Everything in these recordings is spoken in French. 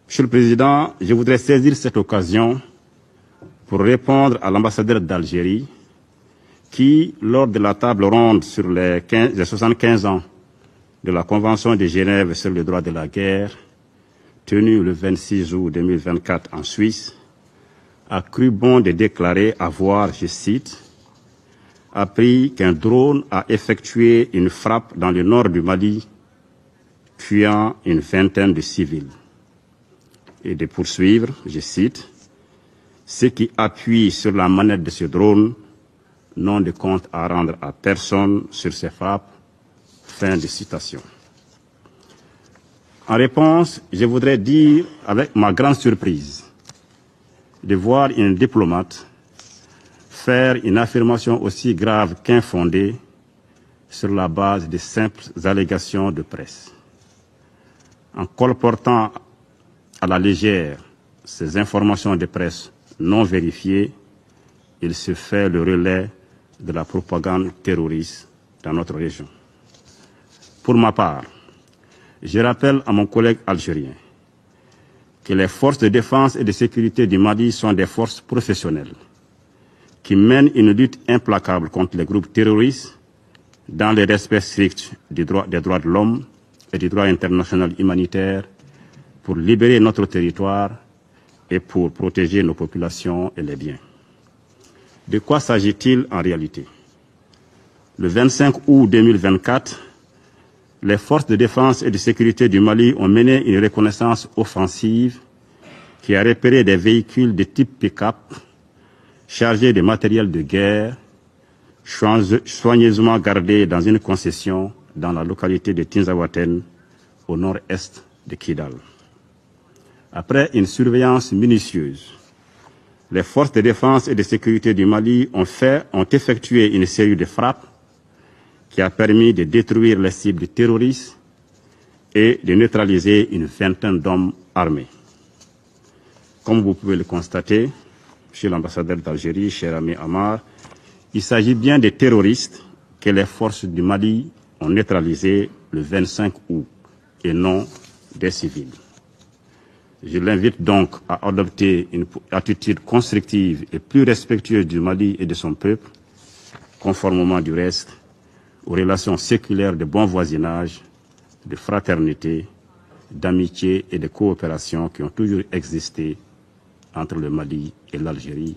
Monsieur le Président, je voudrais saisir cette occasion pour répondre à l'ambassadeur d'Algérie qui, lors de la table ronde sur les 75 ans de la Convention de Genève sur le droit de la guerre, tenue le 26 août 2024 en Suisse, a cru bon de déclarer avoir, je cite, appris qu'un drone a effectué une frappe dans le nord du Mali, tuant une vingtaine de civils. Et de poursuivre, je cite, ceux qui appuient sur la manette de ce drone n'ont de compte à rendre à personne sur ces frappes. Fin de citation. En réponse, je voudrais dire avec ma grande surprise de voir une diplomate faire une affirmation aussi grave qu'infondée sur la base de simples allégations de presse. En colportant à la légère ces informations de presse non vérifiées, il se fait le relais de la propagande terroriste dans notre région. Pour ma part, je rappelle à mon collègue algérien que les forces de défense et de sécurité du Mali sont des forces professionnelles qui mènent une lutte implacable contre les groupes terroristes dans le respect strict des droits de l'homme et du droit international humanitaire pour libérer notre territoire et pour protéger nos populations et les biens. De quoi s'agit-il en réalité? Le 25 août 2024, les forces de défense et de sécurité du Mali ont mené une reconnaissance offensive qui a repéré des véhicules de type pick-up chargés de matériel de guerre, soigneusement gardés dans une concession dans la localité de Tinzaouaten, au nord-est de Kidal. Après une surveillance minutieuse, les forces de défense et de sécurité du Mali ont effectué une série de frappes qui a permis de détruire les cibles terroristes et de neutraliser une vingtaine d'hommes armés. Comme vous pouvez le constater, Monsieur l'ambassadeur d'Algérie, cher ami Amar, il s'agit bien des terroristes que les forces du Mali ont neutralisés le 25 août et non des civils. Je l'invite donc à adopter une attitude constructive et plus respectueuse du Mali et de son peuple, conformément du reste aux relations séculaires de bon voisinage, de fraternité, d'amitié et de coopération qui ont toujours existé entre le Mali et l'Algérie.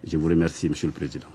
Je vous remercie, Monsieur le Président.